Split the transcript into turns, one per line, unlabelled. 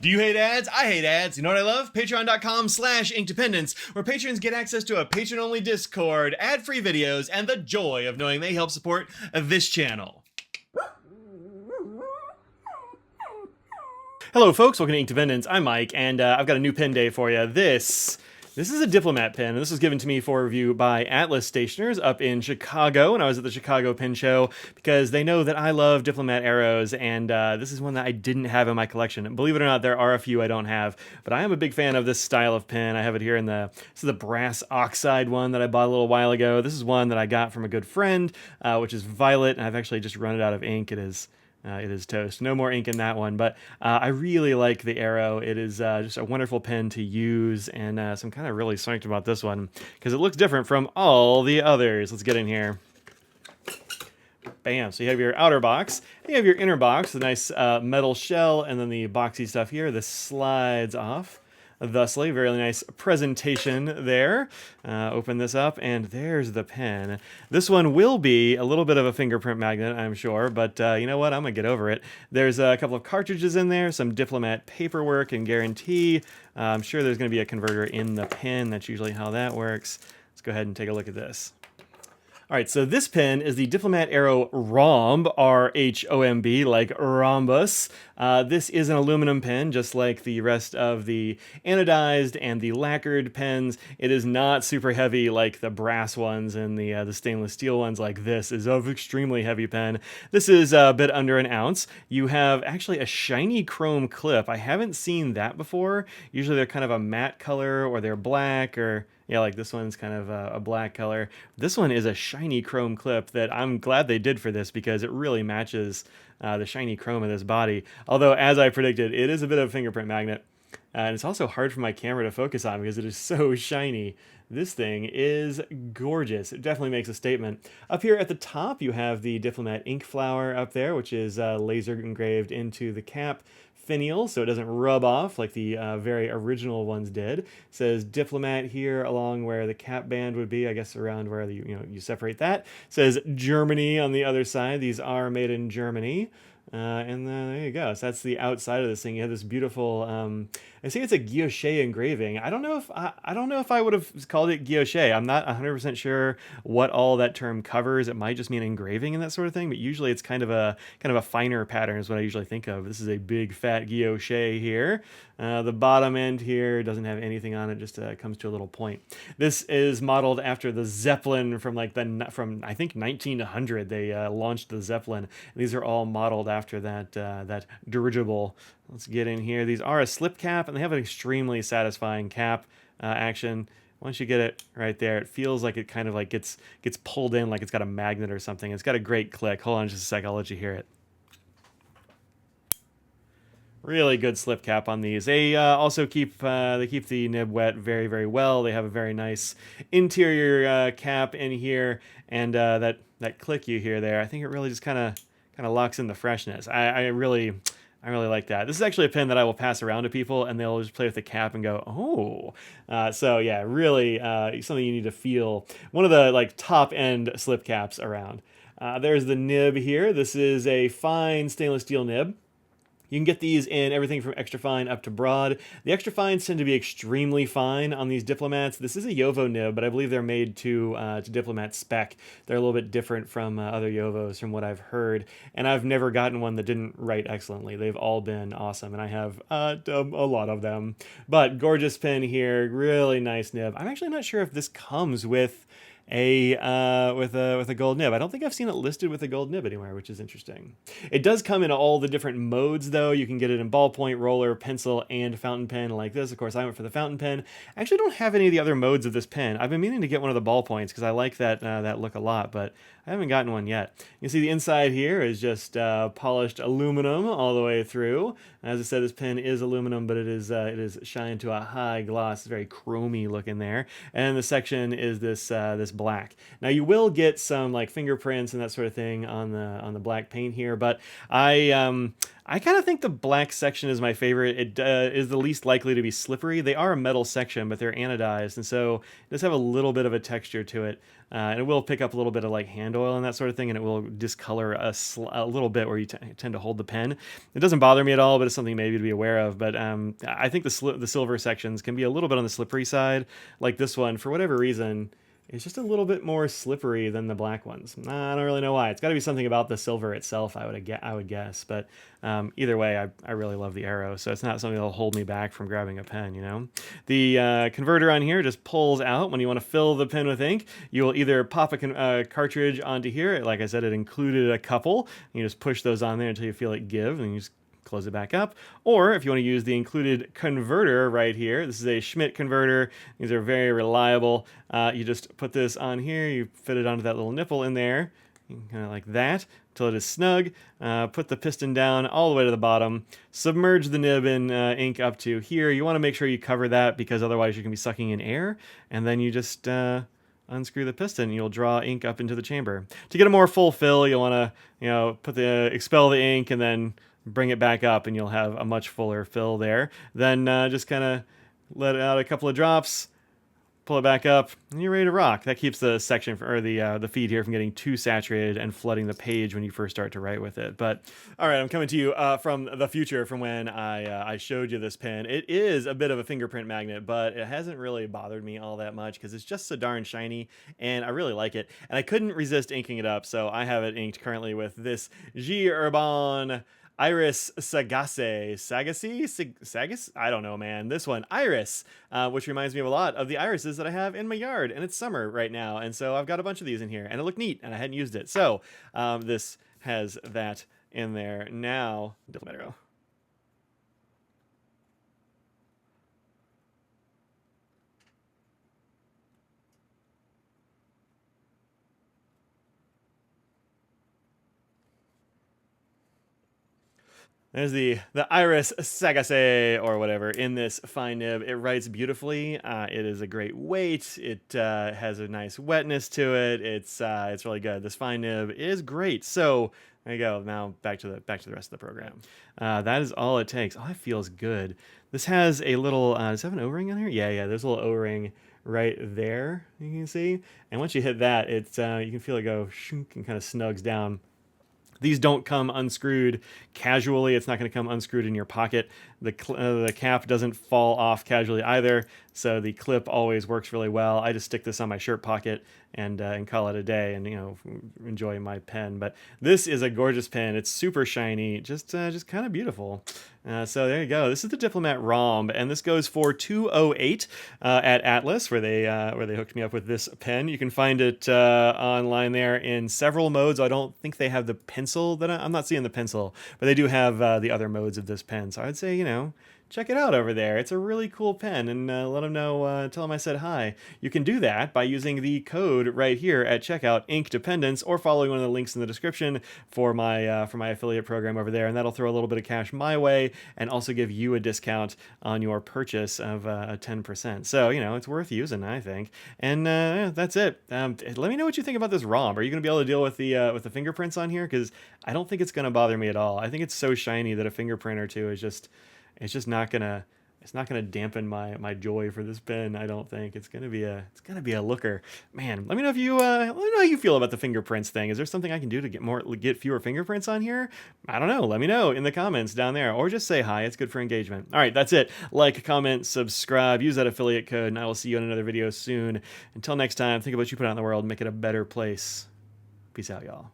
Do you hate ads? I hate ads. You know what I love? Patreon.com/inkdependence, where patrons get access to a patron-only Discord, ad-free videos, and the joy of knowing they help support this channel. Hello folks, welcome to Inkdependence. I'm Mike, and I've got a new pen day for you. This is a Diplomat pen, and this was given to me for review by Atlas Stationers up in Chicago, and I was at the Chicago Pen Show because they know that I love Diplomat Arrows, and this is one that I didn't have in my collection. Believe it or not, there are a few I don't have, but I am a big fan of this style of pen. I have it here in this is the brass oxide one that I bought a little while ago. This is one that I got from a good friend, which is violet, and I've actually just run it out of ink. It is toast. No more ink in that one, but I really like the Aero. It is just a wonderful pen to use, and so I'm kind of really psyched about this one because it looks different from all the others. Let's get in here. Bam. So you have your outer box, and you have your inner box, the nice metal shell, and then the boxy stuff here. This slides off. Thusly, very nice presentation there. Open this up, and there's the pen. This one will be a little bit of a fingerprint magnet, I'm sure, but you know what? I'm going to get over it. There's a couple of cartridges in there, some Diplomat paperwork and guarantee. I'm sure there's going to be a converter in the pen. That's usually how that works. Let's go ahead and take a look at this. All right, so this pen is the Diplomat Aero Rhomb, R-H-O-M-B, like rhombus. This is an aluminum pen, just like the rest of the anodized and the lacquered pens. It is not super heavy like the brass ones and the stainless steel ones. Like this is an extremely heavy pen. This is a bit under an ounce. You have actually a shiny chrome clip. I haven't seen that before. Usually they're kind of a matte color or they're black or... yeah, like this one's kind of a black color. This one is a shiny chrome clip that I'm glad they did for this because it really matches the shiny chrome of this body. Although, as I predicted, it is a bit of a fingerprint magnet. And it's also hard for my camera to focus on because it is so shiny. This thing is gorgeous. It definitely makes a statement. Up here at the top, you have the Diplomat ink flower up there, which is laser engraved into the cap finial so it doesn't rub off like the very original ones did. It says Diplomat here along where the cap band would be, I guess around where you separate that. It says Germany on the other side. These are made in Germany. And there you go. So that's the outside of this thing. You have this beautiful. I see it's a guilloche engraving. I don't know if I would have called it guilloche. I'm not 100% sure what all that term covers. It might just mean engraving and that sort of thing. But usually it's kind of a finer pattern is what I usually think of. This is a big fat guilloche here. The bottom end here doesn't have anything on it. Just comes to a little point. This is modeled after the Zeppelin from I think 1900. They launched the Zeppelin. These are all modeled after that dirigible. Let's get in here. These are a slip cap, and they have an extremely satisfying cap action. Once you get it right there, it feels like it kind of like gets pulled in like it's got a magnet or something. It's got a great click. Hold on just a sec. I'll let you hear it. Really good slip cap on these. They also keep the nib wet very, very well. They have a very nice interior cap in here, and that click you hear there, I think it really just kind of locks in the freshness. I really like that. This is actually a pen that I will pass around to people, and they'll just play with the cap and go, oh. So yeah, really something you need to feel. One of the top end slip caps around. There's the nib here. This is a fine stainless steel nib. You can get these in everything from extra fine up to broad. The extra fines tend to be extremely fine on these Diplomats. This is a Jovo nib, but I believe they're made to Diplomat spec. They're a little bit different from other Jovos from what I've heard, and I've never gotten one that didn't write excellently. They've all been awesome, and I have a lot of them. But gorgeous pen here, really nice nib. I'm actually not sure if this comes with a gold nib. I don't think I've seen it listed with a gold nib anywhere, which is interesting. It does come in all the different modes, though. You can get it in ballpoint, roller, pencil, and fountain pen like this. Of course, I went for the fountain pen. I actually don't have any of the other modes of this pen. I've been meaning to get one of the ballpoints because I like that look a lot, but I haven't gotten one yet. You can see the inside here is just polished aluminum all the way through. As I said, this pen is aluminum, but it is shined to a high gloss. It's very chromy looking there. And the section is this black. Now you will get some like fingerprints and that sort of thing on the black paint here, but I kind of think the black section is my favorite. It is the least likely to be slippery. They are a metal section, but they're anodized, and so it does have a little bit of a texture to it. And it will pick up a little bit of like hand oil and that sort of thing, and it will discolor a little bit where you tend to hold the pen. It doesn't bother me at all, but it's something maybe to be aware of. But I think the silver sections can be a little bit on the slippery side. Like this one, for whatever reason, it's just a little bit more slippery than the black ones. I don't really know why. It's got to be something about the silver itself, I would guess. But either way, I really love the Aero, so it's not something that'll hold me back from grabbing a pen, you know? The converter on here just pulls out when you want to fill the pen with ink. You will either pop a cartridge onto here. Like I said, it included a couple. You just push those on there until you feel it give, and you just close it back up. Or if you want to use the included converter right here, this is a Schmidt converter. These are very reliable. You just put this on here, you fit it onto that little nipple in there, kind of like that, until it is snug. Put the piston down all the way to the bottom. Submerge the nib in ink up to here. You want to make sure you cover that because otherwise you can be sucking in air, and then you just unscrew the piston and you'll draw ink up into the chamber. To get a more full fill, you'll want to expel the ink and then bring it back up, and you'll have a much fuller fill there. Then just kind of let out a couple of drops, pull it back up, and you're ready to rock. That keeps the section or the feed here from getting too saturated and flooding the page when you first start to write with it. But all right, I'm coming to you from the future, from when I showed you this pen. It is a bit of a fingerprint magnet, but it hasn't really bothered me all that much because it's just so darn shiny, and I really like it. And I couldn't resist inking it up, so I have it inked currently with this G. Urban Iris Sagace. Sagas? I don't know, man. This one, Iris, which reminds me of a lot of the irises that I have in my yard, and it's summer right now, and so I've got a bunch of these in here, and it looked neat, and I hadn't used it. So this has that in there. Now, Diplomat Aero. There's the Iris Sagace or whatever in this fine nib. It writes beautifully. It is a great weight. It has a nice wetness to it. It's really good. This fine nib is great. So there you go. Now back to the rest of the program. That is all it takes. Oh, it feels good. This has a little. Does it have an O-ring on here? Yeah. There's a little O-ring right there. You can see. And once you hit that, it's you can feel it go shunk and kind of snugs down. These don't come unscrewed casually. It's not going to come unscrewed in your pocket. The cap doesn't fall off casually either, so the clip always works really well. I just stick this on my shirt pocket and call it a day, and enjoy my pen. But this is a gorgeous pen. It's super shiny, just kind of beautiful. So there you go. This is the Diplomat Rhomb, and this goes for $208 at Atlas, where they hooked me up with this pen. You can find it online there in several modes. I don't think they have the pencil that I'm not seeing the pencil, but they do have the other modes of this pen. So I'd say check it out over there. It's a really cool pen, and let them know, tell them I said hi. You can do that by using the code right here at checkout, inkdependence, or following one of the links in the description for my affiliate program over there, and that'll throw a little bit of cash my way and also give you a discount on your purchase of 10%. So, it's worth using, I think. And that's it. Let me know what you think about this Rhomb. Are you going to be able to deal with the fingerprints on here? Because I don't think it's going to bother me at all. I think it's so shiny that a fingerprint or two is just... It's just not gonna dampen my joy for this pen. I don't think it's gonna be a looker. Man, let me know how you feel about the fingerprints thing. Is there something I can do to get fewer fingerprints on here? I don't know. Let me know in the comments down there, or just say hi. It's good for engagement. All right, that's it. Like, comment, subscribe, use that affiliate code, and I will see you in another video soon. Until next time, think about what you put out in the world, make it a better place. Peace out, y'all.